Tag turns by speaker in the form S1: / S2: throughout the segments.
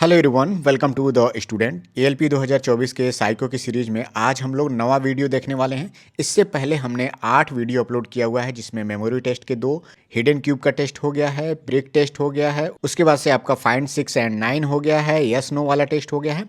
S1: Hello everyone, welcome to the student ALP 2024 के psycho की series में आज हम लोग नवा वीडियो देखने वाले हैं। इससे पहले हमने 8 वीडियो अपलोड किया हुआ है, जिसमें मेमोरी टेस्ट के 2, हिडन क्यूब का टेस्ट हो गया है, ब्रेक टेस्ट हो गया है, उसके बाद से आपका फाइंड 6 एंड 9 हो गया है, यस नो वाला टेस्ट हो गया है।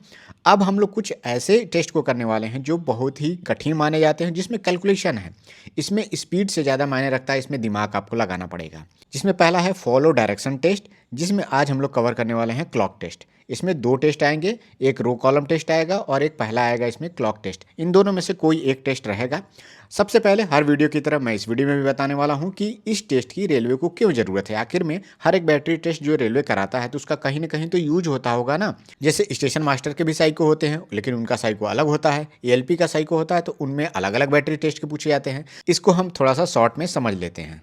S1: अब हम लोग कुछ ऐसे टेस्ट को करने वाले हैं जो बहुत ही कठिन माने जाते हैं, जिसमें कैलकुलेशन है। इसमें स्पीड से ज़्यादा मायने रखता है, इसमें दिमाग आपको लगाना पड़ेगा। जिसमें पहला है फॉलो डायरेक्शन टेस्ट, जिसमें आज हम लोग कवर करने वाले हैं क्लॉक टेस्ट। इसमें 2 टेस्ट आएंगे, एक रो कॉलम टेस्ट आएगा और एक पहला आएगा इसमें क्लॉक टेस्ट। इन दोनों में से कोई एक टेस्ट रहेगा। सबसे पहले हर वीडियो की तरह मैं इस वीडियो में भी बताने वाला हूं कि इस टेस्ट की रेलवे को क्यों ज़रूरत है। आखिर में हर एक बैटरी टेस्ट जो रेलवे कराता है तो उसका कहीं ना कहीं तो यूज होता होगा ना। जैसे स्टेशन मास्टर के भी साइको होते हैं, लेकिन उनका साइको अलग होता है। एएलपी का साइको होता है तो उनमें अलग अलग बैटरी टेस्ट के पूछे जाते हैं। इसको हम थोड़ा सा शॉर्ट में समझ लेते हैं।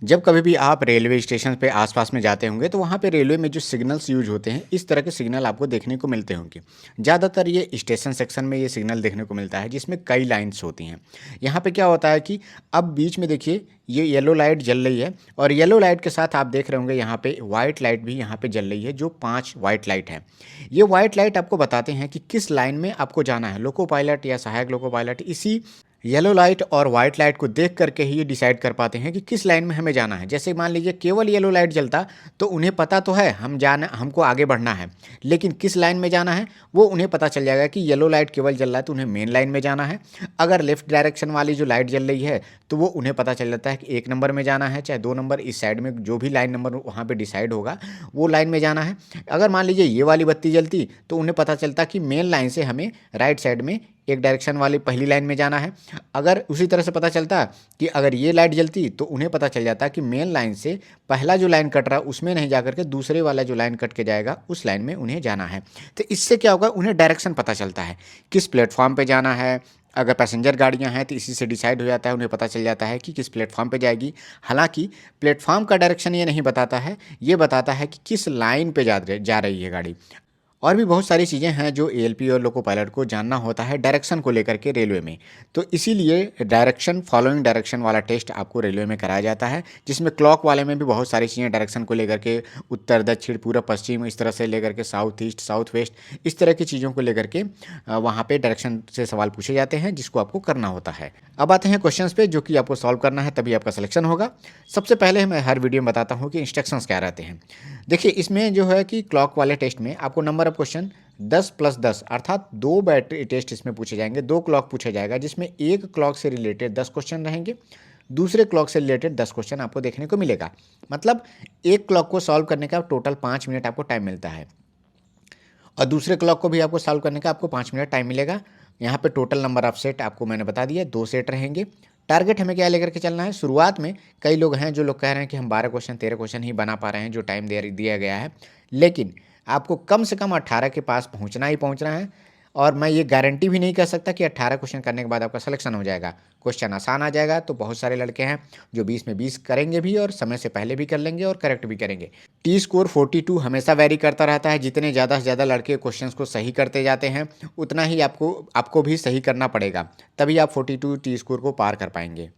S1: जब कभी भी आप रेलवे स्टेशन पे आसपास में जाते होंगे तो वहाँ पे रेलवे में जो सिग्नल्स यूज होते हैं, इस तरह के सिग्नल आपको देखने को मिलते होंगे। ज़्यादातर ये स्टेशन सेक्शन में ये सिग्नल देखने को मिलता है, जिसमें कई लाइन्स होती हैं। यहाँ पे क्या होता है कि अब बीच में देखिए ये येलो लाइट जल रही है और येलो लाइट के साथ आप देख रहे होंगे यहाँ पे वाइट लाइट भी यहाँ पे जल रही है, जो 5 वाइट लाइट है। ये वाइट लाइट आपको बताते हैं कि किस लाइन में आपको जाना है। लोको पायलट या सहायक लोको पायलट इसी येलो लाइट और वाइट लाइट को देख करके ही ये डिसाइड कर पाते हैं कि किस लाइन में हमें जाना है। जैसे मान लीजिए केवल येलो लाइट जलता तो उन्हें पता तो है हमको आगे बढ़ना है, लेकिन किस लाइन में जाना है वो उन्हें पता चल जाएगा कि येलो लाइट केवल जल रहा है तो उन्हें मेन लाइन में जाना है। अगर लेफ्ट डायरेक्शन वाली जो लाइट जल रही है तो वो उन्हें पता चल जाता है कि 1 नंबर में जाना है, चाहे 2 नंबर, इस साइड में जो भी लाइन नंबर वहाँ पर डिसाइड होगा वो लाइन में जाना है। अगर मान लीजिए ये वाली बत्ती जलती तो उन्हें पता चलता कि मेन लाइन से हमें राइट साइड में एक डायरेक्शन वाली पहली लाइन में जाना है। अगर उसी तरह से पता चलता कि अगर ये लाइट जलती तो उन्हें पता चल जाता कि मेन लाइन से पहला जो लाइन कट रहा है उसमें नहीं जाकर के दूसरे वाला जो लाइन कट के जाएगा उस लाइन में उन्हें जाना है। तो इससे क्या होगा, उन्हें डायरेक्शन पता चलता है किस प्लेटफॉर्म पे जाना है। अगर पैसेंजर गाड़ियां हैं तो इसी से डिसाइड हो जाता है, उन्हें पता चल जाता है कि किस प्लेटफॉर्म पे जाएगी। हालांकि प्लेटफॉर्म का डायरेक्शन ये नहीं बताता है, ये बताता है कि किस लाइन पे जा रही है गाड़ी। और भी बहुत सारी चीज़ें हैं जो एएलपी और लोको पायलट को जानना होता है डायरेक्शन को लेकर के रेलवे में। तो इसीलिए डायरेक्शन फॉलोइंग डायरेक्शन वाला टेस्ट आपको रेलवे में कराया जाता है, जिसमें क्लॉक वाले में भी बहुत सारी चीज़ें डायरेक्शन को लेकर के उत्तर दक्षिण पूर्व पश्चिम इस तरह से लेकर के साउथ ईस्ट साउथ वेस्ट इस तरह की चीज़ों को लेकर के वहाँ पे डायरेक्शन से सवाल पूछे जाते हैं, जिसको आपको करना होता है। अब आते हैं क्वेश्चंस पे, जो कि आपको सॉल्व करना है, तभी आपका सिलेक्शन होगा। सबसे पहले मैं हर वीडियो में बताता हूँ कि इंस्ट्रक्शंस क्या रहते हैं। देखिए इसमें जो है कि क्लॉक वाले टेस्ट में आपको नंबर ऑफ क्वेश्चन 10 + 10 अर्थात 2 बैटरी टेस्ट इसमें पूछे जाएंगे। 2 क्लॉक पूछा जाएगा, जिसमें एक क्लॉक से रिलेटेड 10 क्वेश्चन रहेंगे, दूसरे क्लॉक से रिलेटेड 10 क्वेश्चन आपको देखने को मिलेगा। मतलब एक क्लॉक को सॉल्व करने का टोटल 5 मिनट आपको टाइम मिलता है और दूसरे क्लॉक को भी आपको सॉल्व करने का आपको 5 मिनट टाइम मिलेगा। यहाँ पे टोटल नंबर ऑफ सेट आपको मैंने बता दिया, 2 सेट रहेंगे। टारगेट हमें क्या लेकर के चलना है। शुरुआत में कई लोग हैं जो लोग कह रहे हैं कि हम 12 क्वेश्चन 13 क्वेश्चन ही बना पा रहे हैं जो टाइम दिया गया है, लेकिन आपको कम से कम 18 के पास पहुंचना है। और मैं ये गारंटी भी नहीं कर सकता कि 18 क्वेश्चन करने के बाद आपका सिलेक्शन हो जाएगा। क्वेश्चन आसान आ जाएगा तो बहुत सारे लड़के हैं जो 20 में 20 करेंगे भी और समय से पहले भी कर लेंगे और करेक्ट भी करेंगे। टी स्कोर 42 हमेशा वेरी करता रहता है। जितने ज़्यादा से ज़्यादा लड़के क्वेश्चंस को सही करते जाते हैं उतना ही आपको भी सही करना पड़ेगा, तभी आप 42 टी स्कोर को पार कर पाएंगे।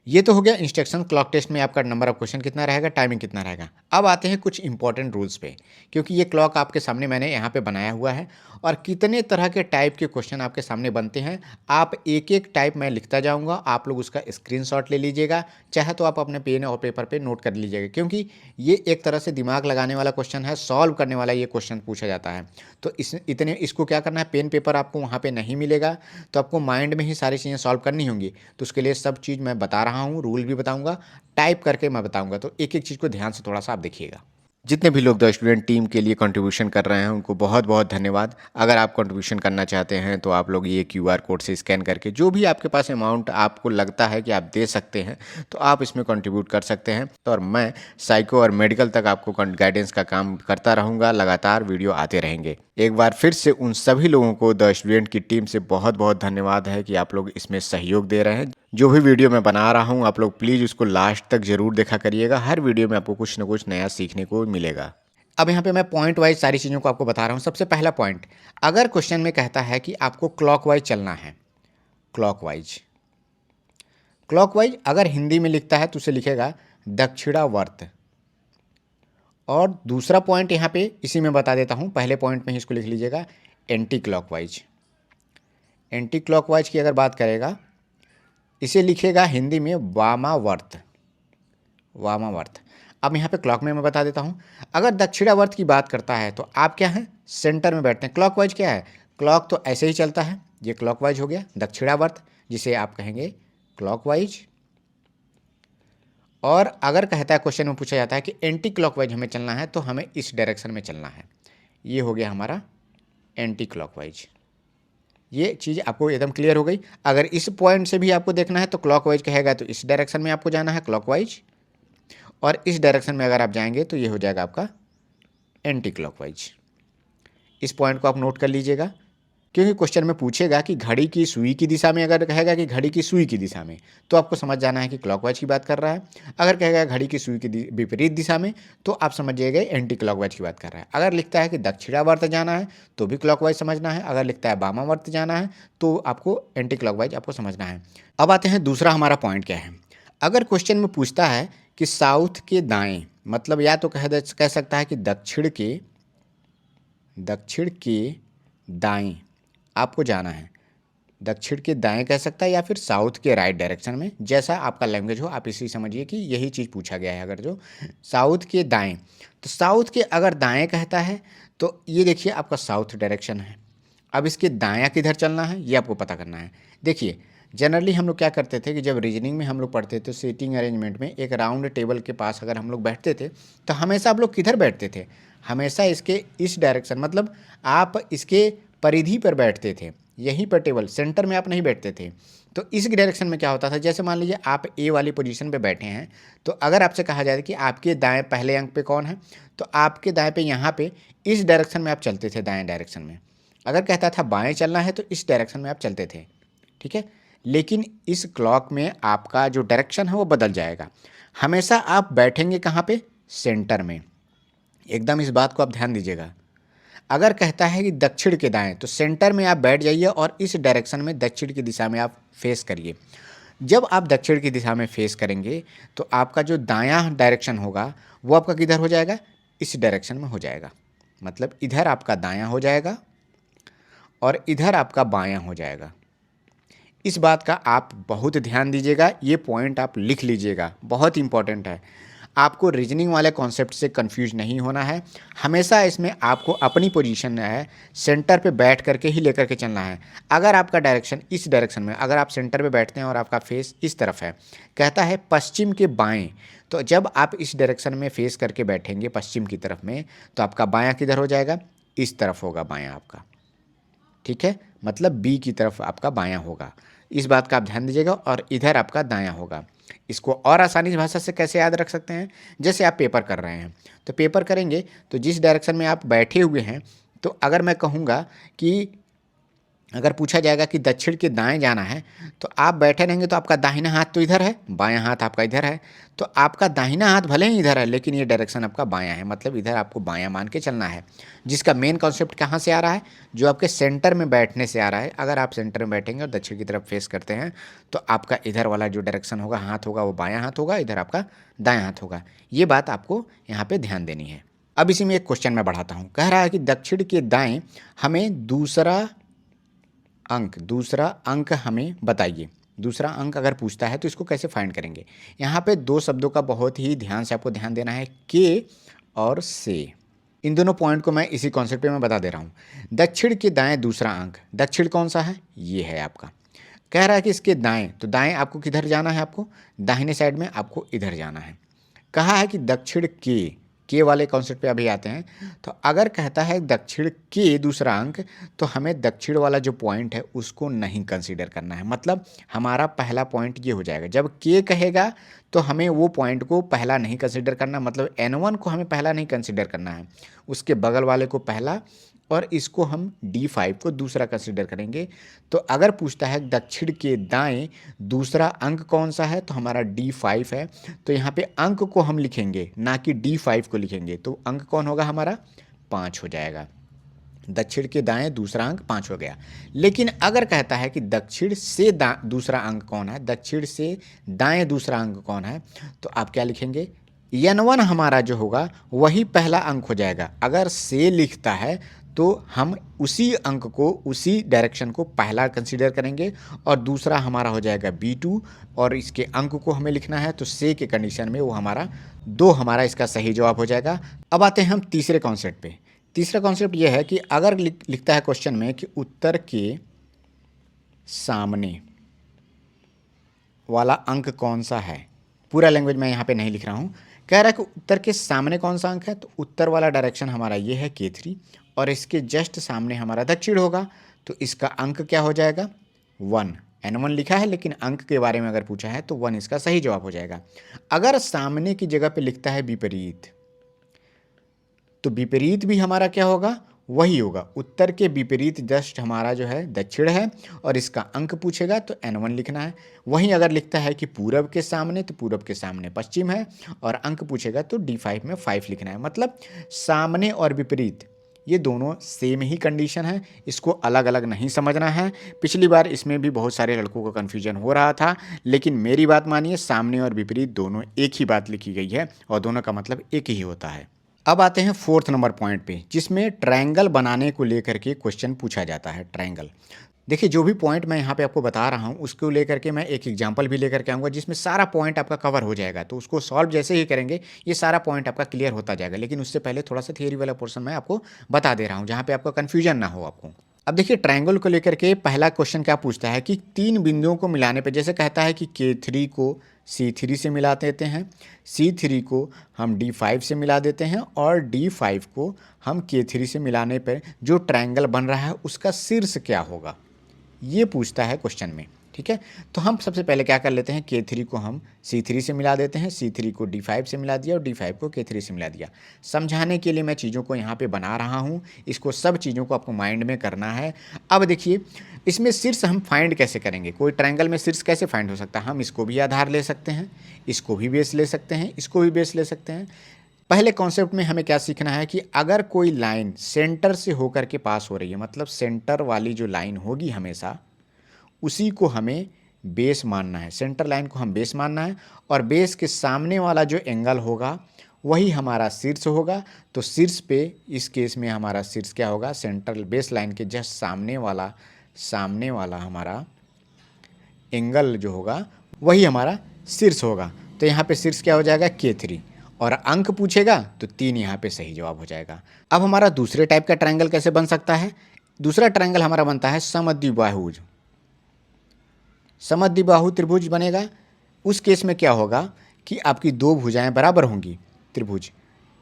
S1: ये तो हो गया इंस्ट्रक्शन। क्लॉक टेस्ट में आपका नंबर ऑफ क्वेश्चन कितना रहेगा, टाइमिंग कितना रहेगा। अब आते हैं कुछ इंपॉर्टेंट रूल्स पे, क्योंकि ये क्लॉक आपके सामने मैंने यहाँ पे बनाया हुआ है और कितने तरह के टाइप के क्वेश्चन आपके सामने बनते हैं। आप एक एक टाइप मैं लिखता जाऊँगा, आप लोग उसका स्क्रीनशॉट ले लीजिएगा, चाहे तो आप अपने पेन और पेपर पर नोट कर लीजिएगा, क्योंकि ये एक तरह से दिमाग लगाने वाला क्वेश्चन है, सॉल्व करने वाला ये क्वेश्चन पूछा जाता है। तो इसको क्या करना है, पेन पेपर आपको वहाँ पर नहीं मिलेगा, तो आपको माइंड में ही सारी चीज़ें सॉल्व करनी होंगी। तो उसके लिए सब चीज़ मैं बता रहा हूँ, रूल भी बताऊंगा, टाइप करके मैं बताऊंगा, तो एक एक चीज़ को ध्यान से थोड़ा सा आप देखिएगा। जितने भी लोग द स्टूडेंट टीम के लिए कंट्रीब्यूशन कर रहे हैं उनको बहुत बहुत धन्यवाद। अगर आप कंट्रीब्यूशन करना चाहते हैं तो आप लोग ये क्यूआर कोड से स्कैन करके जो भी आपके पास अमाउंट आपको लगता है कि आप दे सकते हैं तो आप इसमें कंट्रीब्यूट कर सकते हैं। तो और मैं साइको और मेडिकल तक आपको गाइडेंस का काम करता रहूँगा, लगातार वीडियो आते रहेंगे। एक बार फिर से उन सभी लोगों को द स्टूडेंट की टीम से बहुत बहुत धन्यवाद है कि आप लोग इसमें सहयोग दे रहे हैं। जो भी वीडियो मैं बना रहा हूँ आप लोग प्लीज़ उसको लास्ट तक ज़रूर देखा करिएगा। हर वीडियो में आपको कुछ ना कुछ नया सीखने को मिलेगा। अब यहाँ पे मैं पॉइंट वाइज सारी चीज़ों को आपको बता रहा हूँ। सबसे पहला पॉइंट, अगर क्वेश्चन में कहता है कि आपको क्लॉकवाइज चलना है, क्लॉकवाइज अगर हिंदी में लिखता है तो उसे लिखेगा दक्षिणावर्त, और दूसरा पॉइंट यहाँ पे इसी में बता देता हूँ, पहले पॉइंट में ही इसको लिख लीजिएगा, एंटी क्लॉकवाइज। एंटी क्लॉकवाइज की अगर बात करेगा, इसे लिखेगा हिंदी में वामावर्त, वामावर्त। अब यहाँ पे क्लॉक में मैं बता देता हूँ, अगर दक्षिणावर्त की बात करता है तो आप क्या हैं, सेंटर में बैठते हैं। क्लॉकवाइज क्या है, क्लॉक तो ऐसे ही चलता है, ये क्लॉकवाइज हो गया। दक्षिणावर्त जिसे आप कहेंगे क्लॉकवाइज। और अगर कहता है, क्वेश्चन में पूछा जाता है कि एंटी क्लॉकवाइज हमें चलना है तो हमें इस डायरेक्शन में चलना है, ये हो गया हमारा एंटी क्लॉकवाइज। ये चीज़ आपको एकदम क्लियर हो गई। अगर इस पॉइंट से भी आपको देखना है तो क्लॉकवाइज कहेगा तो इस डायरेक्शन में आपको जाना है क्लॉकवाइज, और इस डायरेक्शन में अगर आप जाएंगे तो ये हो जाएगा आपका एंटी क्लॉकवाइज। इस पॉइंट को आप नोट कर लीजिएगा, क्योंकि क्वेश्चन में पूछेगा कि घड़ी की सुई की दिशा में, अगर कहेगा कि घड़ी की सुई की दिशा में तो आपको समझ जाना है कि क्लॉकवाइज की बात कर रहा है। अगर कहेगा घड़ी की सुई की विपरीत दिशा में तो आप समझिएगा एंटी क्लॉकवाइज की बात कर रहा है। अगर लिखता है कि दक्षिणावर्त जाना है तो भी क्लॉकवाइज समझना है। अगर लिखता है वामावर्त जाना है तो आपको एंटी क्लॉकवाइज आपको समझना है। अब आते हैं दूसरा हमारा पॉइंट क्या है। अगर क्वेश्चन में पूछता है कि साउथ के दाएं, मतलब या तो कह सकता है कि दक्षिण के दाएं आपको जाना है, दक्षिण के दाएं कह सकता है, या फिर साउथ के राइट डायरेक्शन में, जैसा आपका लैंग्वेज हो आप इसी समझिए कि यही चीज़ पूछा गया है। अगर जो साउथ के दाएं, तो साउथ के अगर दाएं कहता है तो ये देखिए आपका साउथ डायरेक्शन है। अब इसके दायां किधर चलना है ये आपको पता करना है। देखिए जनरली हम लोग क्या करते थे कि जब रीजनिंग में हम लोग पढ़ते थे तो सीटिंग अरेंजमेंट में एक राउंड टेबल के पास अगर हम लोग बैठते थे तो हमेशा आप लोग किधर बैठते थे, हमेशा इसके इस डायरेक्शन, मतलब आप इसके परिधि पर बैठते थे, यहीं पर टेबल सेंटर में आप नहीं बैठते थे। तो इस डायरेक्शन में क्या होता था, जैसे मान लीजिए आप ए वाली पोजीशन पे बैठे हैं, तो अगर आपसे कहा जाए कि आपके दाएं पहले अंक पे कौन है, तो आपके दाएं पे यहाँ पे इस डायरेक्शन में आप चलते थे, दाएं डायरेक्शन में। अगर कहता था बाएं चलना है तो इस डायरेक्शन में आप चलते थे, ठीक है। लेकिन इस क्लॉक में आपका जो डायरेक्शन है वो बदल जाएगा। हमेशा आप बैठेंगे कहाँ पे, सेंटर में। एकदम इस बात को आप ध्यान दीजिएगा। अगर कहता है कि दक्षिण के दाएं तो सेंटर में आप बैठ जाइए और इस डायरेक्शन में दक्षिण की दिशा में आप फेस करिए। जब आप दक्षिण की दिशा में फेस करेंगे तो आपका जो दायां डायरेक्शन होगा वो आपका किधर हो जाएगा, इस डायरेक्शन में हो जाएगा। मतलब इधर आपका दायां हो जाएगा और इधर आपका बायां हो जाएगा। इस बात का आप बहुत ध्यान दीजिएगा, ये पॉइंट आप लिख लीजिएगा, बहुत इंपॉर्टेंट है। आपको रीजनिंग वाले कॉन्सेप्ट से कंफ्यूज नहीं होना है। हमेशा इसमें आपको अपनी पोजीशन है सेंटर पे बैठ करके ही लेकर के चलना है। अगर आपका डायरेक्शन इस डायरेक्शन में, अगर आप सेंटर पे बैठते हैं और आपका फेस इस तरफ है, कहता है पश्चिम के बाएं, तो जब आप इस डायरेक्शन में फेस करके बैठेंगे पश्चिम की तरफ में तो आपका बायां किधर हो जाएगा, इस तरफ होगा बायां आपका, ठीक है। मतलब बी की तरफ आपका बायां होगा। इस बात का आप ध्यान दीजिएगा। और इधर आपका दायां होगा। इसको और आसानी भाषा से कैसे याद रख सकते हैं, जैसे आप पेपर कर रहे हैं तो पेपर करेंगे तो जिस डायरेक्शन में आप बैठे हुए हैं, तो अगर मैं कहूँगा कि अगर पूछा जाएगा कि दक्षिण के दाएं जाना है तो आप बैठे रहेंगे तो आपका दाहिना हाथ तो इधर है, बायां हाथ आपका इधर है। तो आपका दाहिना हाथ भले ही इधर है लेकिन ये डायरेक्शन आपका बायां है, मतलब इधर आपको बायां मान के चलना है। जिसका मेन कॉन्सेप्ट कहाँ से आ रहा है, जो आपके सेंटर में बैठने से आ रहा है। अगर आप सेंटर में बैठेंगे और दक्षिण की तरफ फेस करते हैं तो आपका इधर वाला जो डायरेक्शन होगा, हाथ होगा, वो बायां हाथ होगा, इधर आपका दायां हाथ होगा। ये बात आपको यहाँ पर ध्यान देनी है। अब इसी में एक क्वेश्चन मैं बढ़ाता हूँ। कह रहा है कि दक्षिण के दाएं हमें दूसरा अंक हमें बताइए। दूसरा अंक अगर पूछता है तो इसको कैसे फाइंड करेंगे। यहाँ पे दो शब्दों का बहुत ही ध्यान से आपको ध्यान देना है, के और से। इन दोनों पॉइंट को मैं इसी कॉन्सेप्ट पे मैं बता दे रहा हूँ। दक्षिण के दाएं दूसरा अंक, दक्षिण कौन सा है, ये है आपका। कह रहा है कि इसके दाएं, तो दाएं आपको किधर जाना है, आपको दाहिने साइड में आपको इधर जाना है। कहा है कि दक्षिण के वाले कॉन्सेप्ट पे अभी आते हैं। तो अगर कहता है दक्षिण के दूसरा अंक तो हमें दक्षिण वाला जो पॉइंट है उसको नहीं कंसीडर करना है। मतलब हमारा पहला पॉइंट ये हो जाएगा। जब के कहेगा तो हमें वो पॉइंट को पहला नहीं कंसीडर करना, मतलब N1 को हमें पहला नहीं कंसीडर करना है, उसके बगल वाले को पहला और इसको हम D5 को दूसरा कंसीडर करेंगे। तो अगर पूछता है दक्षिण के दाएं दूसरा अंक कौन सा है तो हमारा D5 है। तो यहाँ पे अंक को हम लिखेंगे ना कि D5 को लिखेंगे। तो अंक कौन होगा हमारा, 5 हो जाएगा। दक्षिण के दाएं दूसरा अंक 5 हो गया। लेकिन अगर कहता है कि दक्षिण से दूसरा अंक कौन है, दक्षिण से दाएं दूसरा अंक कौन है, तो आप क्या लिखेंगे, N1 हमारा जो होगा वही पहला अंक हो जाएगा। अगर से लिखता है तो हम उसी अंक को, उसी डायरेक्शन को पहला कंसीडर करेंगे और दूसरा हमारा हो जाएगा B2 और इसके अंक को हमें लिखना है तो से के कंडीशन में वो हमारा 2 हमारा इसका सही जवाब हो जाएगा। अब आते हैं हम तीसरे कॉन्सेप्ट पे। तीसरा कॉन्सेप्ट ये है कि अगर लिखता है क्वेश्चन में कि उत्तर के सामने वाला अंक कौन सा है, पूरा लैंग्वेज मैं यहाँ पे नहीं लिख रहा हूँ, कह रहा है कि उत्तर के सामने कौन सा अंक है, तो उत्तर वाला डायरेक्शन हमारा ये है K3 और इसके जस्ट सामने हमारा दक्षिण होगा, तो इसका अंक क्या हो जाएगा 1। N1 लिखा है लेकिन अंक के बारे में अगर पूछा है तो 1 इसका सही जवाब हो जाएगा। अगर सामने की जगह पे लिखता है विपरीत, तो विपरीत भी हमारा क्या होगा, वही होगा। उत्तर के विपरीत जस्ट हमारा जो है दक्षिण है और इसका अंक पूछेगा तो N1 लिखना है। वहीं अगर लिखता है कि पूरब के सामने, तो पूरब के सामने पश्चिम है और अंक पूछेगा तो D5 में 5 लिखना है। मतलब सामने और विपरीत ये दोनों सेम ही कंडीशन है, इसको अलग अलग नहीं समझना है। पिछली बार इसमें भी बहुत सारे लड़कों को कन्फ्यूजन हो रहा था, लेकिन मेरी बात मानिए, सामने और विपरीत दोनों एक ही बात लिखी गई है और दोनों का मतलब एक ही होता है। अब आते हैं 4th नंबर पॉइंट पे, जिसमें ट्रायंगल बनाने को लेकर के क्वेश्चन पूछा जाता है। ट्रायंगल, देखिए जो भी पॉइंट मैं यहाँ पे आपको बता रहा हूँ उसको लेकर के मैं एक एग्जांपल भी लेकर के आऊँगा जिसमें सारा पॉइंट आपका कवर हो जाएगा। तो उसको सॉल्व जैसे ही करेंगे ये सारा पॉइंट आपका क्लियर होता जाएगा। लेकिन उससे पहले थोड़ा सा थियरी वाला पोर्शन मैं आपको बता दे रहा हूँ जहाँ पे आपका कन्फ्यूजन ना हो आपको। अब देखिए ट्रायंगल को लेकर के पहला क्वेश्चन क्या पूछता है कि 3 बिंदुओं को मिलाने पे, जैसे कहता है कि K3 को C3 से मिला देते हैं, C3 को हम D5 से मिला देते हैं और D5 को हम K3 से मिलाने पर जो ट्रायंगल बन रहा है उसका शीर्ष क्या होगा, ये पूछता है क्वेश्चन में। ठीक है, तो हम सबसे पहले क्या कर लेते हैं, K3 को हम C3 से मिला देते हैं, C3 को D5 से मिला दिया और D5 को K3 से मिला दिया। समझाने के लिए मैं चीज़ों को यहाँ पे बना रहा हूँ, इसको सब चीज़ों को आपको माइंड में करना है। अब देखिए इसमें शीर्ष हम फाइंड कैसे करेंगे, कोई ट्रायंगल में शीर्ष कैसे फाइंड हो सकता है। हम इसको भी आधार ले सकते हैं, इसको भी बेस ले सकते हैं, इसको भी बेस ले सकते हैं। पहले कॉन्सेप्ट में हमें क्या सीखना है कि अगर कोई लाइन सेंटर से होकर के पास हो रही है, मतलब सेंटर वाली जो लाइन होगी हमेशा उसी को हमें बेस मानना है। सेंटर लाइन को हम बेस मानना है और बेस के सामने वाला जो एंगल होगा वही हमारा शीर्ष होगा। तो शीर्ष पे इस केस में हमारा शीर्ष क्या होगा, सेंट्रल बेस लाइन के जस्ट सामने वाला हमारा एंगल जो होगा वही हमारा शीर्ष होगा। तो यहाँ पे शीर्ष क्या हो जाएगा K3 और अंक पूछेगा तो 3 यहाँ पे सही जवाब हो जाएगा। अब हमारा दूसरे टाइप का ट्रायंगल कैसे बन सकता है, दूसरा ट्रायंगल हमारा बनता है समद्विबाहुज। समद्विबाहु त्रिभुज बनेगा। उस केस में क्या होगा कि आपकी 2 भुजाएं बराबर होंगी त्रिभुज।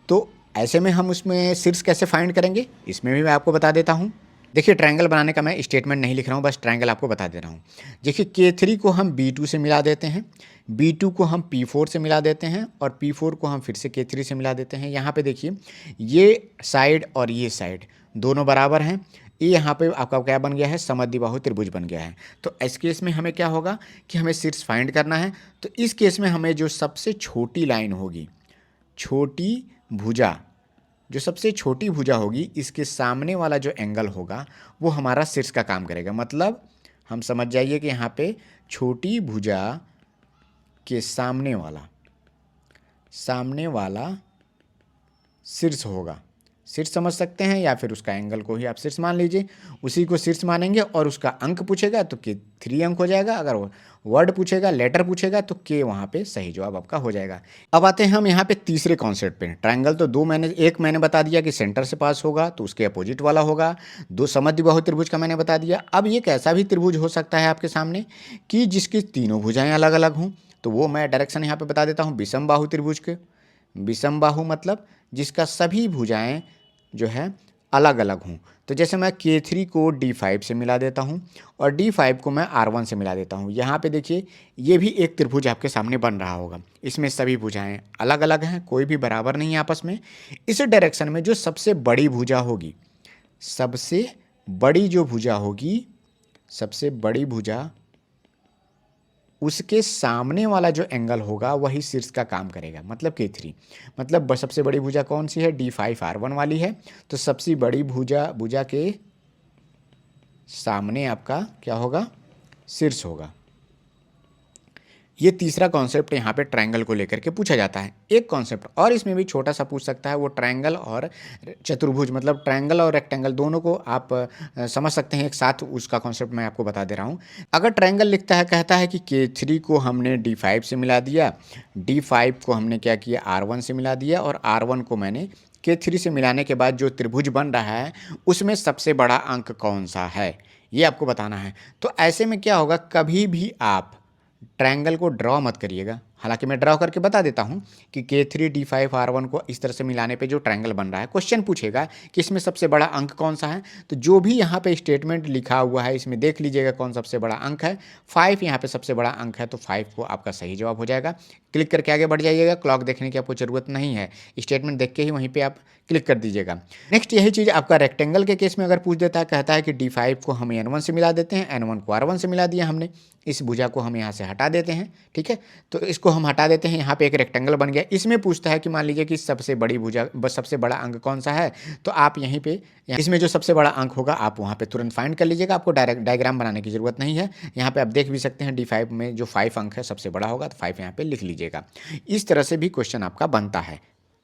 S1: तो ऐसे में हम उसमें शीर्ष कैसे फाइंड करेंगे, इसमें भी मैं आपको बता देता हूँ। देखिए ट्रायंगल बनाने का मैं स्टेटमेंट नहीं लिख रहा हूँ, बस ट्रायंगल आपको बता दे रहा हूँ। देखिए K3 को हम B2 से मिला देते हैं, B2 को हम P4 से मिला देते हैं और P4 को हम फिर से K3 से मिला देते हैं। यहाँ पे देखिए ये साइड और ये साइड दोनों बराबर हैं। ये यहाँ पे आपका क्या बन गया है, समद्विबाहु त्रिभुज बन गया है। तो इस केस में हमें क्या होगा कि हमें शीर्ष फाइंड करना है। तो इस केस में हमें जो सबसे छोटी लाइन होगी, छोटी भुजा, जो सबसे छोटी भुजा होगी, इसके सामने वाला जो एंगल होगा वो हमारा शीर्ष का काम करेगा। मतलब हम समझ जाइए कि यहाँ पे छोटी भुजा के सामने वाला शीर्ष होगा। शीर्ष समझ सकते हैं या फिर उसका एंगल को ही आप शीर्ष मान लीजिए, उसी को शीर्ष मानेंगे और उसका अंक पूछेगा तो K3 अंक हो जाएगा। अगर वर्ड पूछेगा, लेटर पूछेगा तो K वहाँ पे सही जवाब आपका हो जाएगा। अब आते हैं हम यहाँ पे तीसरे कॉन्सेप्ट पे। ट्रायंगल तो एक मैंने बता दिया कि सेंटर से पास होगा तो उसके अपोजिट वाला होगा। 2 समद्विबाहु त्रिभुज का मैंने बता दिया। अब ये कैसा भी त्रिभुज हो सकता है आपके सामने कि जिसकी तीनों भुजाएँ अलग अलग हों, तो वो मैं डायरेक्शन यहाँ पर बता देता हूँ। विषम बाहु त्रिभुज के, विषम बाहु मतलब जिसका सभी भुजाएँ जो है अलग अलग हूँ। तो जैसे मैं K3 को D5 से मिला देता हूँ और D5 को मैं R1 से मिला देता हूँ। यहाँ पे देखिए ये भी एक त्रिभुज आपके सामने बन रहा होगा। इसमें सभी भुजाएं अलग अलग हैं, कोई भी बराबर नहीं है आपस में। इस डायरेक्शन में जो सबसे बड़ी भुजा होगी, सबसे बड़ी भुजा उसके सामने वाला जो एंगल होगा वही शीर्ष का काम करेगा, मतलब K3। मतलब सबसे बड़ी भुजा कौन सी है, D5 R1 वाली है। तो सबसे बड़ी भुजा के सामने आपका क्या होगा, शीर्ष होगा। ये तीसरा कॉन्सेप्ट यहाँ पे ट्रायंगल को लेकर के पूछा जाता है। एक कॉन्सेप्ट और इसमें भी छोटा सा पूछ सकता है, वो ट्रायंगल और चतुर्भुज, मतलब ट्रायंगल और रेक्टेंगल दोनों को आप समझ सकते हैं एक साथ। उसका कॉन्सेप्ट मैं आपको बता दे रहा हूँ। अगर ट्रायंगल लिखता है, कहता है कि K3 को हमने D5 से मिला दिया, D5 को हमने क्या किया R1 से मिला दिया, और R1 को मैंने K3 से मिलाने के बाद जो त्रिभुज बन रहा है उसमें सबसे बड़ा अंक कौन सा है, ये आपको बताना है। तो ऐसे में क्या होगा, कभी भी आप ट्रायंगल को ड्रॉ मत करिएगा। हालांकि मैं ड्रॉ करके बता देता हूं कि K3 D5 R1 को इस तरह से मिलाने पे जो ट्रायंगल बन रहा है, क्वेश्चन पूछेगा कि इसमें सबसे बड़ा अंक कौन सा है। तो जो भी यहाँ पे स्टेटमेंट लिखा हुआ है इसमें देख लीजिएगा कौन सबसे बड़ा अंक है। 5 यहाँ पे सबसे बड़ा अंक है, तो 5 को आपका सही जवाब हो जाएगा। क्लिक करके आगे बढ़ जाइएगा, क्लॉक देखने की आपको ज़रूरत नहीं है, स्टेटमेंट देख के ही वहीं पर आप क्लिक कर दीजिएगा। नेक्स्ट यही चीज़ आपका रेक्टेंगल के केस में अगर पूछ देता है, कहता है कि D5 को हम N1 से मिला देते हैं, N1 को R1 से मिला दिया हमने, इस भुजा को हम यहाँ से हटा देते हैं। ठीक है, तो इसको हम हटा देते हैं, यहाँ पे एक रेक्टेंगल बन गया। इसमें पूछता है कि मान लीजिए कि सबसे बड़ी भुजा, बस सबसे बड़ा अंक कौन सा है, तो आप यहीं पे इसमें जो सबसे बड़ा अंक होगा आप वहाँ पे तुरंत फाइंड कर लीजिएगा। आपको डायरेक्ट डायग्राम बनाने की ज़रूरत नहीं है। यहाँ पे आप देख भी सकते हैं D5 में जो 5 अंक है सबसे बड़ा होगा, तो 5 यहाँ पे लिख लीजिएगा। इस तरह से भी क्वेश्चन आपका बनता है।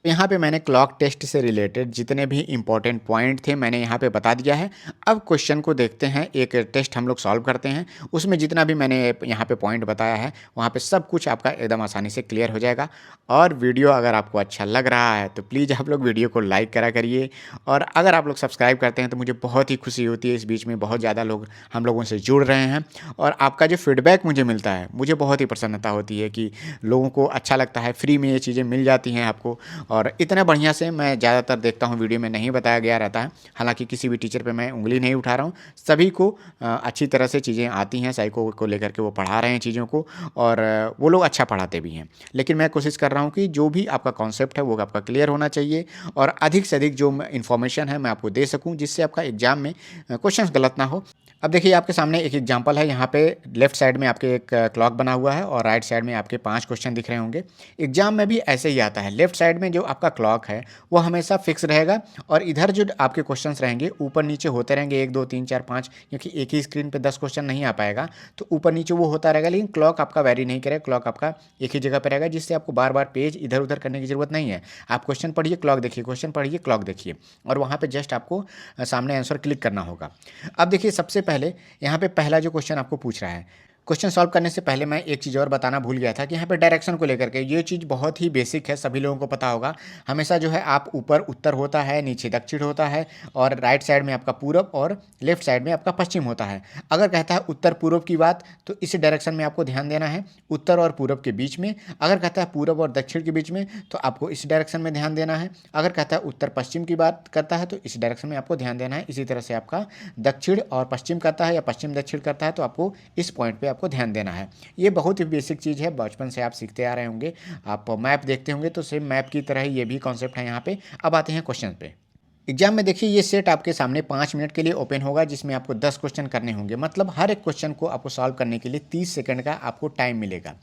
S1: यहाँ पे मैंने क्लॉक टेस्ट से रिलेटेड जितने भी इंपॉर्टेंट पॉइंट थे मैंने यहाँ पे बता दिया है। अब क्वेश्चन को देखते हैं, एक टेस्ट हम लोग सॉल्व करते हैं, उसमें जितना भी मैंने यहाँ पे पॉइंट बताया है वहाँ पे सब कुछ आपका एकदम आसानी से क्लियर हो जाएगा। और वीडियो अगर आपको अच्छा लग रहा है तो प्लीज़ आप लोग वीडियो को लाइक करा करिए, और अगर आप लोग सब्सक्राइब करते हैं तो मुझे बहुत ही खुशी होती है। इस बीच में बहुत ज़्यादा लोग हम लोगों से जुड़ रहे हैं, और आपका जो फीडबैक मुझे मिलता है मुझे बहुत ही प्रसन्नता होती है कि लोगों को अच्छा लगता है, फ्री में ये चीज़ें मिल जाती हैं आपको। और इतना बढ़िया से मैं ज़्यादातर देखता हूँ वीडियो में नहीं बताया गया रहता है। हालांकि किसी भी टीचर पे मैं उंगली नहीं उठा रहा हूँ, सभी को अच्छी तरह से चीज़ें आती हैं, साइको को लेकर के वो पढ़ा रहे हैं चीज़ों को, और वो लोग अच्छा पढ़ाते भी हैं। लेकिन मैं कोशिश कर रहा हूँ कि जो भी आपका कॉन्सेप्ट है वो आपका क्लियर होना चाहिए, और अधिक से अधिक जो इन्फॉर्मेशन है मैं आपको दे सकूँ, जिससे आपका एग्जाम में क्वेश्चन गलत ना हो। अब देखिए आपके सामने एक एग्जांपल है। यहाँ पे लेफ्ट साइड में आपके एक क्लॉक बना हुआ है, और राइट साइड में आपके 5 क्वेश्चन दिख रहे होंगे। एग्जाम में भी ऐसे ही आता है, लेफ्ट साइड में जो आपका क्लॉक है वो हमेशा फिक्स रहेगा, और इधर जो आपके क्वेश्चंस रहेंगे ऊपर नीचे होते रहेंगे, 1 2 3 4 5, क्योंकि एक ही स्क्रीन पे 10 क्वेश्चन नहीं आ पाएगा, तो ऊपर नीचे वो होता रहेगा। लेकिन क्लॉक आपका वेरी नहीं करेगा, क्लॉक आपका एक ही जगह पर रहेगा, जिससे आपको बार बार पेज इधर उधर करने की ज़रूरत नहीं है। आप क्वेश्चन पढ़िए, क्लॉक देखिए, क्वेश्चन पढ़िए, क्लॉक देखिए, और वहाँ पर जस्ट आपको सामने आंसर क्लिक करना होगा। अब देखिए सबसे पहले यहाँ पे पहला जो क्वेश्चन आपको पूछ रहा है, क्वेश्चन सॉल्व करने से पहले मैं एक चीज़ और बताना भूल गया था कि यहाँ पे डायरेक्शन को लेकर के ये चीज़ बहुत ही बेसिक है, सभी लोगों को पता होगा। हमेशा जो है आप ऊपर उत्तर होता है, नीचे दक्षिण होता है, और राइट साइड में आपका पूरब और लेफ्ट साइड में आपका पश्चिम होता है। अगर कहता है उत्तर पूर्व की बात, तो इस डायरेक्शन में आपको ध्यान देना है, उत्तर और पूरब के बीच में। अगर कहता है पूरब और दक्षिण के बीच में, तो आपको इस डायरेक्शन में ध्यान देना है। अगर कहता है उत्तर पश्चिम की बात करता है, तो इस डायरेक्शन में आपको ध्यान देना है। इसी तरह से आपका दक्षिण और पश्चिम करता है या पश्चिम दक्षिण करता है, तो आपको इस पॉइंट पर आपको ध्यान देना है। ये बहुत ही बेसिक चीज़ है, बचपन से आप सीखते आ रहे होंगे। आप मैप देखते होंगे तो सेम मैप की तरह ही ये भी कॉन्सेप्ट है यहाँ पे। अब आते हैं क्वेश्चन पे। एग्जाम में देखिए ये सेट आपके सामने 5 मिनट के लिए ओपन होगा, जिसमें आपको 10 क्वेश्चन करने होंगे। मतलब हर एक क्वेश्चन को आपको सॉल्व करने के लिए 30 सेकंड का आपको टाइम मिलेगा।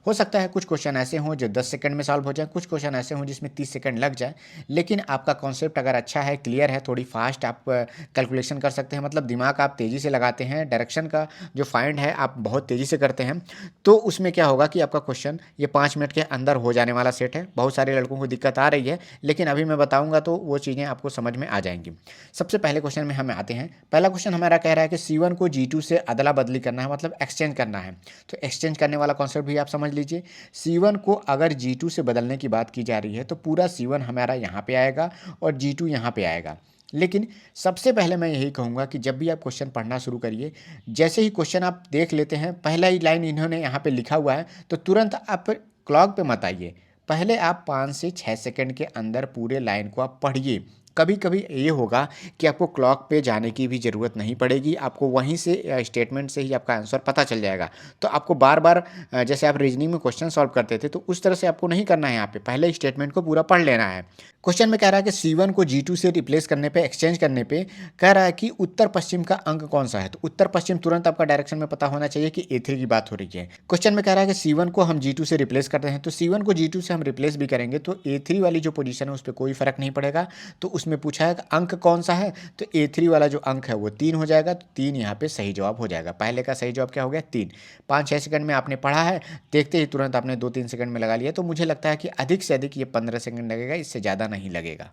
S1: हो सकता है कुछ क्वेश्चन ऐसे हों जो 10 सेकंड में सॉल्व हो जाए, कुछ क्वेश्चन ऐसे हों जिसमें 30 सेकंड लग जाए। लेकिन आपका कॉन्सेप्ट अगर अच्छा है, क्लियर है, थोड़ी फास्ट आप कैलकुलेशन कर सकते हैं, मतलब दिमाग आप तेज़ी से लगाते हैं, डायरेक्शन का जो फाइंड है आप बहुत तेज़ी से करते हैं, तो उसमें क्या होगा कि आपका क्वेश्चन ये 5 मिनट के अंदर हो जाने वाला सेट है। बहुत सारे लड़कों को दिक्कत आ रही है, लेकिन अभी मैं बताऊँगा तो वो चीज़ें आपको समझ में आ जाएंगी। सबसे पहले क्वेश्चन में हम आते हैं। पहला क्वेश्चन हमारा कह रहा है कि C1 को G2 से अदला बदली करना है, मतलब एक्सचेंज करना है। तो एक्सचेंज करने वाला कॉन्सेप्ट भी आप समझ लीजिए। C1 को अगर G2 से बदलने की बात की जा रही है, तो पूरा C1 हमारा यहाँ पे आएगा और G2 यहाँ पे आएगा। लेकिन सबसे पहले मैं यही कहूँगा कि जब भी आप क्वेश्चन पढ़ना शुरू करिए, जैसे ही क्वेश्चन आप देख लेते हैं, पहला ही लाइन इन्होंने यहाँ पे लिखा हुआ है, तो तुरंत आप क्लॉक पे मत आइए। पहले आप 5 से 6 सेकंड के अंदर पूरे लाइन को आप पढ़िए। कभी कभी ये होगा कि आपको क्लॉक पे जाने की भी ज़रूरत नहीं पड़ेगी, आपको वहीं से स्टेटमेंट से ही आपका आंसर पता चल जाएगा। तो आपको बार बार जैसे आप रीजनिंग में क्वेश्चन सॉल्व करते थे, तो उस तरह से आपको नहीं करना है। यहाँ पे पहले स्टेटमेंट को पूरा पढ़ लेना है। क्वेश्चन में कह रहा है कि C1 को G2 से रिप्लेस करने पे, एक्सचेंज करने पे कह रहा है कि उत्तर पश्चिम का अंक कौन सा है। तो उत्तर पश्चिम तुरंत आपका डायरेक्शन में पता होना चाहिए कि A3 की बात हो रही है। क्वेश्चन में कह रहा है कि C1 को हम G2 से रिप्लेस करते हैं, तो C1 को G2 से हम रिप्लेस भी करेंगे तो A3 वाली जो पोजीशन है उस पर कोई फर्क नहीं पड़ेगा। तो उसमें पूछा है कि अंक कौन सा है, तो A3 वाला जो अंक है वो 3 हो जाएगा। तो 3 यहाँ पे सही जवाब हो जाएगा। पहले का सही जवाब क्या हो गया, 3। 5-6 सेकंड में आपने पढ़ा है, देखते ही तुरंत आपने 2-3 सेकंड में लगा लिया। तो मुझे लगता है कि अधिक से अधिक ये 15 सेकंड लगेगा, इससे ज़्यादा नहीं लगेगा।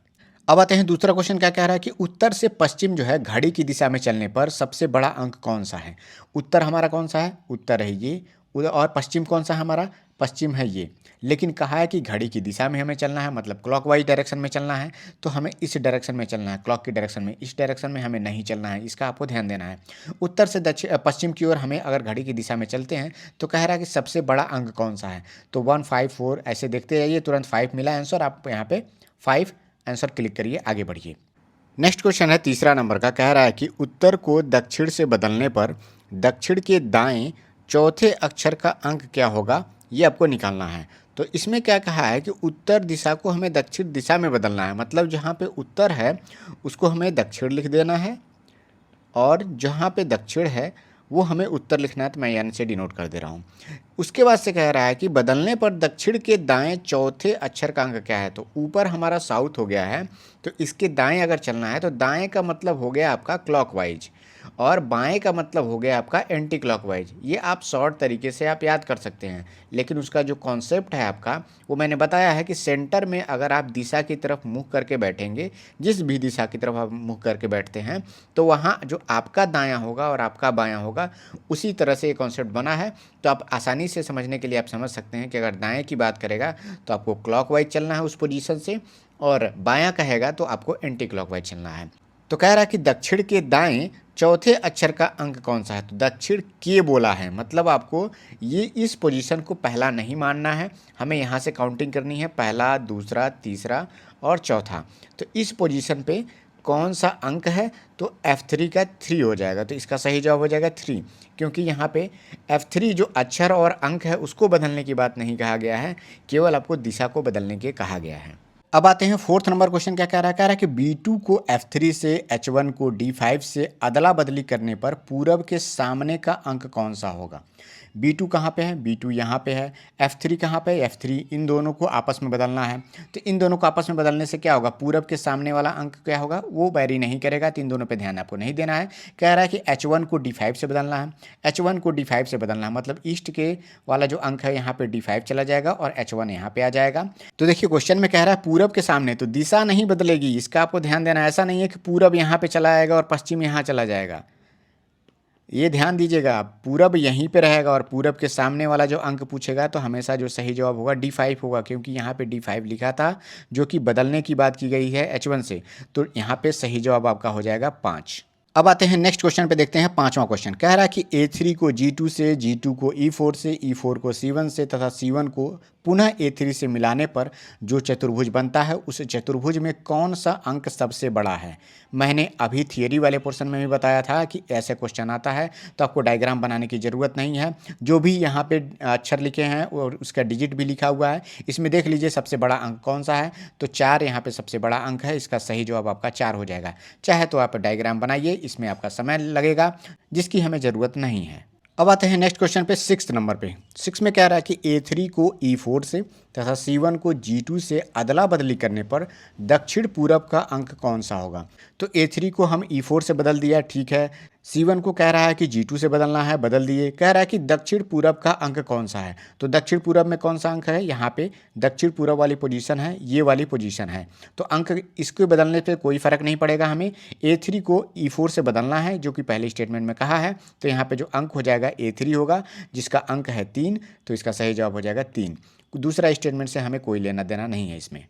S1: अब आते हैं दूसरा क्वेश्चन क्या कह रहा है कि उत्तर से पश्चिम जो है घड़ी की दिशा में चलने पर सबसे बड़ा अंक कौन सा है। उत्तर हमारा कौन सा है, उत्तर है ये, और पश्चिम कौन सा है हमारा, पश्चिम है ये। लेकिन कहा है कि घड़ी की दिशा में हमें चलना है, मतलब क्लॉकवाइज डायरेक्शन में चलना है। तो हमें इस डायरेक्शन में चलना है, क्लॉक की डायरेक्शन में, इस डायरेक्शन में हमें नहीं चलना है। इसका आपको ध्यान देना है। उत्तर से पश्चिम की ओर हमें अगर घड़ी की दिशा में चलते हैं तो कह रहा है कि सबसे बड़ा अंक कौन सा है। तो 1, 5, 4 ऐसे देखते जाइए, तुरंत 5 मिला आंसर। आप यहाँ पे 5 आंसर क्लिक करिए, आगे बढ़िए। नेक्स्ट क्वेश्चन है तीसरा नंबर का, कह रहा है कि उत्तर को दक्षिण से बदलने पर दक्षिण के दाएं चौथे अक्षर का अंक क्या होगा, ये आपको निकालना है। तो इसमें क्या कहा है कि उत्तर दिशा को हमें दक्षिण दिशा में बदलना है, मतलब जहाँ पे उत्तर है उसको हमें दक्षिण लिख देना है, और जहाँ पे दक्षिण है वो हमें उत्तर लिखना है। तो मैं यानी से डिनोट कर दे रहा हूँ। उसके बाद से कह रहा है कि बदलने पर दक्षिण के दाएं चौथे अक्षर का अंक क्या है। तो ऊपर हमारा साउथ हो गया है, तो इसके दाएं अगर चलना है तो दाएं का मतलब हो गया आपका क्लॉकवाइज, और बाएं का मतलब हो गया आपका एंटी क्लॉकवाइज। ये आप शॉर्ट तरीके से आप याद कर सकते हैं, लेकिन उसका जो कॉन्सेप्ट है आपका वो मैंने बताया है कि सेंटर में अगर आप दिशा की तरफ मुँह करके बैठेंगे, जिस भी दिशा की तरफ आप मुँह करके बैठते हैं, तो वहाँ जो आपका दायां होगा और आपका बायां होगा, उसी तरह से ये कॉन्सेप्ट बना है। तो आप आसानी से समझने के लिए आप समझ सकते हैं कि अगर दाएं की बात करेगा तो आपको क्लॉकवाइज चलना है उस पोजीशन से, और बायां कहेगा तो आपको एंटी क्लॉकवाइज चलना है। तो कह रहा है कि दक्षिण के दाएं चौथे अक्षर का अंक कौन सा है। तो दक्षिण के बोला है, मतलब आपको ये इस पोजीशन को पहला नहीं मानना है, हमें यहाँ से काउंटिंग करनी है, पहला, दूसरा, तीसरा और चौथा। तो इस पोजीशन पे कौन सा अंक है, तो F3 का 3 हो जाएगा। तो इसका सही जवाब हो जाएगा 3, क्योंकि यहाँ पे F3 जो अक्षर और अंक है उसको बदलने की बात नहीं कहा गया है, केवल आपको दिशा को बदलने के कहा गया है। अब आते हैं फोर्थ नंबर क्वेश्चन क्या कह रहा है। कह रहा है कि B2 को F3 से, H1 को D5 से अदला बदली करने पर पूरब के सामने का अंक कौन सा होगा। B2 कहाँ पे है, B2 यहाँ पे है। F3 कहाँ पे है, F3। इन दोनों को आपस में बदलना है। तो इन दोनों को आपस में बदलने से क्या होगा, पूरब के सामने वाला अंक क्या होगा, वो वैरी नहीं करेगा। तो इन दोनों पे ध्यान आपको नहीं देना है। कह रहा है कि H1 को D5 से बदलना है, H1 को D5 से बदलना है, मतलब ईस्ट के वाला जो अंक है यहाँ पे D5 चला जाएगा और H1 यहाँ पे आ जाएगा। तो देखिए क्वेश्चन में कह रहा है पूरब के सामने, तो दिशा नहीं बदलेगी, इसका आपको ध्यान देना है। ऐसा नहीं है कि पूरब यहाँ पे चला आएगा और पश्चिम यहाँ चला जाएगा, ये ध्यान दीजिएगा। पूरब यहीं पे रहेगा और पूरब के सामने वाला जो अंक पूछेगा तो हमेशा जो सही जवाब होगा D5 होगा, क्योंकि यहाँ पे D5 लिखा था जो कि बदलने की बात की गई है H1 से। तो यहाँ पे सही जवाब आपका हो जाएगा 5। अब आते हैं नेक्स्ट क्वेश्चन पे, देखते हैं पांचवा क्वेश्चन। कह रहा है कि A3 को G2 से, G2 को E4 से, E4 को C1 से तथा C1 को पुनः A3 से मिलाने पर जो चतुर्भुज बनता है उस चतुर्भुज में कौन सा अंक सबसे बड़ा है। मैंने अभी थियरी वाले पोर्शन में भी बताया था कि ऐसे क्वेश्चन आता है तो आपको डायग्राम बनाने की ज़रूरत नहीं है। जो भी यहाँ पे अक्षर लिखे हैं और उसका डिजिट भी लिखा हुआ है, इसमें देख लीजिए सबसे बड़ा अंक कौन सा है। तो 4 यहाँ पे सबसे बड़ा अंक है, इसका सही जवाब आपका 4 हो जाएगा। चाहे तो आप डायग्राम बनाइए, इसमें आपका समय लगेगा जिसकी हमें ज़रूरत नहीं है। अब आते हैं नेक्स्ट क्वेश्चन पे, 6 नंबर पे। 6 में कह रहा है कि A3 को E4 से तथा C1 को G2 से अदला बदली करने पर दक्षिण पूरब का अंक कौन सा होगा। तो A3 को हम E4 से बदल दिया, ठीक है। C1 को कह रहा है कि G2 से बदलना है, बदल दिए। कह रहा है कि दक्षिण पूरब का अंक कौन सा है। तो दक्षिण पूरब में कौन सा अंक है, यहाँ पे दक्षिण पूरब वाली पोजीशन है, ये वाली पोजीशन है। तो अंक इसको बदलने पे कोई फर्क नहीं पड़ेगा, हमें A3 को E4 से बदलना है जो कि पहले स्टेटमेंट में कहा है। तो यहाँ पे जो अंक हो जाएगा A3 होगा, जिसका अंक है 3। तो इसका सही जवाब हो जाएगा 3। दूसरा स्टेटमेंट से हमें कोई लेना देना नहीं है इसमें।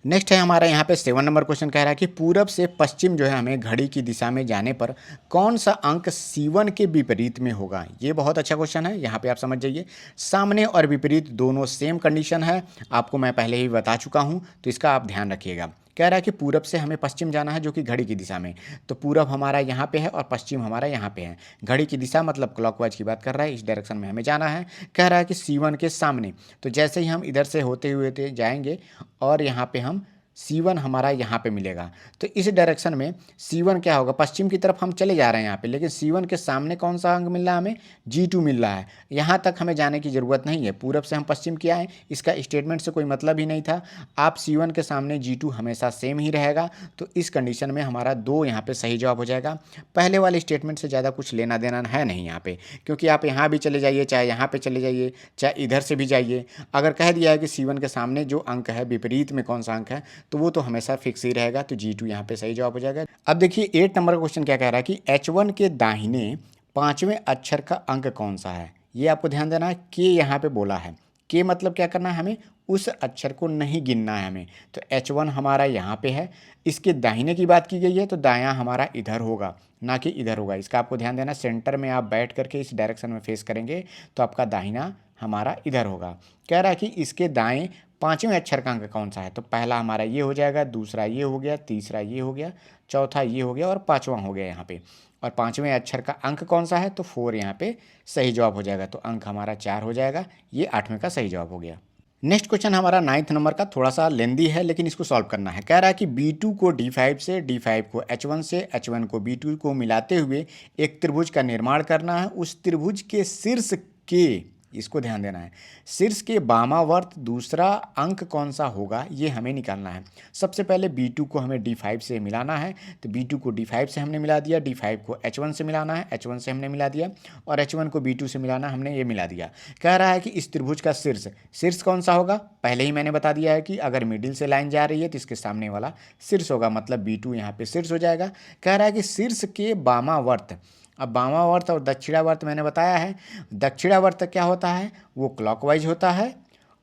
S1: नेक्स्ट है हमारा यहाँ पे 7 नंबर क्वेश्चन। कह रहा है कि पूरब से पश्चिम जो है हमें घड़ी की दिशा में जाने पर कौन सा अंक C1 के विपरीत में होगा। ये बहुत अच्छा क्वेश्चन है, यहाँ पे आप समझ जाइए। सामने और विपरीत दोनों सेम कंडीशन है, आपको मैं पहले ही बता चुका हूँ, तो इसका आप ध्यान रखिएगा। कह रहा है कि पूरब से हमें पश्चिम जाना है जो कि घड़ी की दिशा में। तो पूरब हमारा यहाँ पे है और पश्चिम हमारा यहाँ पे है। घड़ी की दिशा मतलब क्लॉकवाइज की बात कर रहा है, इस डायरेक्शन में हमें जाना है। कह रहा है कि C1 के सामने, तो जैसे ही हम इधर से होते हुए जाएंगे और यहाँ पे हम C1 हमारा यहाँ पे मिलेगा। तो इस डायरेक्शन में C1 क्या होगा, पश्चिम की तरफ हम चले जा रहे हैं यहाँ पे, लेकिन C1 के सामने कौन सा अंक मिल रहा है हमें, G2 मिल रहा है। यहाँ तक हमें जाने की ज़रूरत नहीं है, पूरब से हम पश्चिम किया है, इसका स्टेटमेंट से कोई मतलब ही नहीं था। आप C1 के सामने G2 हमेशा सेम ही रहेगा। तो इस कंडीशन में हमारा 2 यहाँ पे सही जवाब हो जाएगा। पहले वाले स्टेटमेंट से ज़्यादा कुछ लेना देना है नहीं यहाँ पे, क्योंकि आप यहाँ भी चले जाइए, चाहे यहाँ पे चले जाइए, चाहे इधर से भी जाइए, अगर कह दिया है कि C1 के सामने जो अंक है विपरीत में कौन सा अंक है तो वो तो हमेशा फिक्स ही रहेगा। तो G2 यहाँ पे सही जवाब हो जाएगा। अब देखिए 8 नंबर का क्वेश्चन क्या कह रहा है कि H1 के दाहिने 5वें अक्षर का अंक कौन सा है। ये आपको ध्यान देना है, के यहाँ पे बोला है, के मतलब क्या करना है, हमें उस अक्षर को नहीं गिनना है हमें। तो H1 हमारा यहाँ पे है, इसके दाहिने की बात की गई है तो दायां हमारा इधर होगा, ना कि इधर होगा। इसका आपको ध्यान देना, सेंटर में आप बैठ करके इस डायरेक्शन में फेस करेंगे तो आपका दाहिना हमारा इधर होगा। कह रहा है कि इसके दाएं 5वें अक्षर का अंक कौन सा है। तो पहला हमारा ये हो जाएगा, दूसरा ये हो गया, तीसरा ये हो गया, चौथा ये हो गया और 5वां हो गया यहाँ पे। और 5वें अक्षर का अंक कौन सा है, तो 4 यहाँ पे सही जवाब हो जाएगा। तो अंक हमारा 4 हो जाएगा। ये 8वें का सही जवाब हो गया। नेक्स्ट क्वेश्चन हमारा 9th नंबर का, थोड़ा सा लेंदी है लेकिन इसको सॉल्व करना है। कह रहा है कि B2 को D5 से, D5 को H1 से, H1 को B2 को मिलाते हुए एक त्रिभुज का निर्माण करना है। उस त्रिभुज के शीर्ष के, इसको ध्यान देना है, शीर्ष के वामावर्त दूसरा अंक कौन सा होगा, ये हमें निकालना है। सबसे पहले B2 को हमें D5 से मिलाना है। तो B2 को D5 से हमने मिला दिया, D5 को H1 से मिलाना है, H1 से हमने मिला दिया, और H1 को B2 से मिलाना, हमने ये मिला दिया। कह रहा है कि इस त्रिभुज का शीर्ष, शीर्ष कौन सा होगा, पहले ही मैंने बता दिया है कि अगर मिडिल से लाइन जा रही है तो इसके सामने वाला शीर्ष होगा, मतलब B2 यहाँ पे शीर्ष हो जाएगा। कह रहा है कि शीर्ष के वामावर्त, अब वामावर्त और दक्षिणावर्त मैंने बताया है। दक्षिणावर्त क्या होता है, वो क्लॉकवाइज होता है,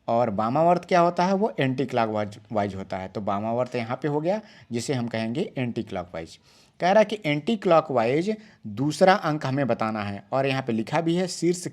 S1: और वामावर्त क्या होता है, वो एंटी क्लॉकवाइज होता है। तो वामावर्त यहाँ पे हो गया, जिसे हम कहेंगे एंटी क्लॉकवाइज। कह रहा है कि एंटी क्लॉकवाइज दूसरा अंक हमें बताना है, और यहाँ पे लिखा भी है शीर्ष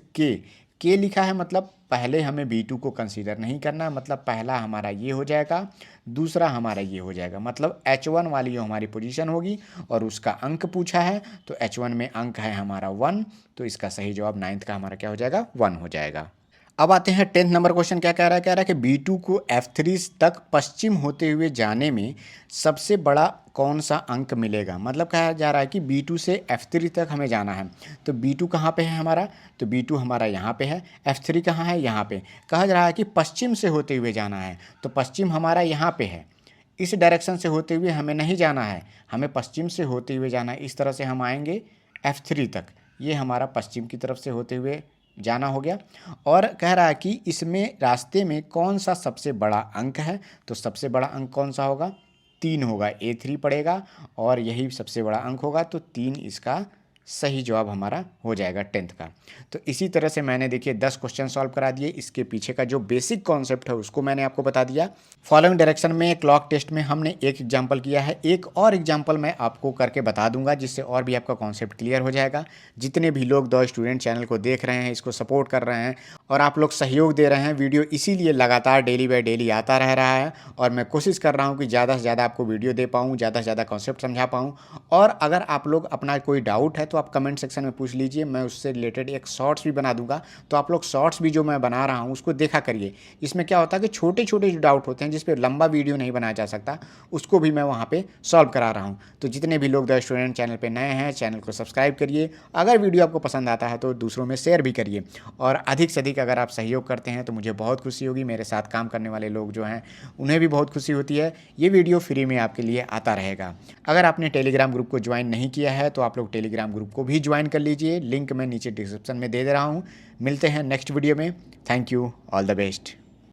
S1: के लिखा है, मतलब पहले हमें B2 को कंसीडर नहीं करना, मतलब पहला हमारा ये हो जाएगा, दूसरा हमारा ये हो जाएगा, मतलब H1 वाली जो हमारी पोजीशन होगी और उसका अंक पूछा है। तो H1 में अंक है हमारा 1, तो इसका सही जवाब 9th का हमारा क्या हो जाएगा, 1 हो जाएगा। अब आते हैं 10th नंबर क्वेश्चन। क्या कह रहा है, कह रहा है कि B2 को F3 तक पश्चिम होते हुए जाने में सबसे बड़ा कौन सा अंक मिलेगा। मतलब कहा जा रहा है कि B2 से F3 तक हमें जाना है। तो B2 कहाँ पे है हमारा, तो B2 हमारा यहाँ पे है, F3 कहाँ है, यहाँ पे। कहा जा रहा है कि पश्चिम से होते हुए जाना है, तो पश्चिम हमारा यहाँ पे है, इस डायरेक्शन से होते हुए हमें नहीं जाना है, हमें पश्चिम से होते हुए जाना है। इस तरह से हम आएंगे F3 तक, ये हमारा पश्चिम की तरफ से होते हुए जाना हो गया। और कह रहा है कि इसमें रास्ते में कौन सा सबसे बड़ा अंक है। तो सबसे बड़ा अंक कौन सा होगा, 3 होगा, A3 पड़ेगा, और यही सबसे बड़ा अंक होगा। तो 3 इसका सही जवाब हमारा हो जाएगा 10th का। तो इसी तरह से मैंने देखिए 10 क्वेश्चन सॉल्व करा दिए। इसके पीछे का जो बेसिक कॉन्सेप्ट है उसको मैंने आपको बता दिया। फॉलोइंग डायरेक्शन में क्लॉक टेस्ट में हमने एक एग्जाम्पल किया है, एक और एग्जाम्पल मैं आपको करके बता दूंगा, जिससे और भी आपका कॉन्सेप्ट क्लियर हो जाएगा। जितने भी लोग द स्टूडेंट चैनल को देख रहे हैं, इसको सपोर्ट कर रहे हैं और आप लोग सहयोग दे रहे हैं, वीडियो इसीलिए लगातार डेली बाय डेली आता रह रहा है। और मैं कोशिश कर रहा हूँ कि ज़्यादा से ज़्यादा आपको वीडियो दे पाऊँ, ज़्यादा से ज़्यादा कॉन्सेप्ट समझा पाऊँ। और अगर आप लोग अपना कोई डाउट है तो आप कमेंट सेक्शन में पूछ लीजिए, मैं उससे रिलेटेड एक शॉर्ट्स भी बना दूंगा। तो आप लोग शॉर्ट्स भी जो मैं बना रहा हूँ उसको देखा करिए। इसमें क्या होता है कि छोटे छोटे जो डाउट होते हैं जिस पे लंबा वीडियो नहीं बनाया जा सकता, उसको भी मैं वहाँ पे सॉल्व करा रहा हूँ। तो जितने भी लोग द स्टूडेंट चैनल पे नए हैं, चैनल को सब्सक्राइब करिए। अगर वीडियो आपको पसंद आता है तो दूसरों में शेयर भी करिए, और अधिक से अधिक अगर आप सहयोग करते हैं तो मुझे बहुत खुशी होगी। मेरे साथ काम करने वाले लोग जो हैं उन्हें भी बहुत खुशी होती है। ये वीडियो फ्री में आपके लिए आता रहेगा। अगर आपने टेलीग्राम ग्रुप को ज्वाइन नहीं किया है तो आप लोग टेलीग्राम ग्रुप को भी ज्वाइन कर लीजिए, लिंक मैं नीचे डिस्क्रिप्शन में दे रहा हूँ। मिलते हैं नेक्स्ट वीडियो में। Thank you, all the best.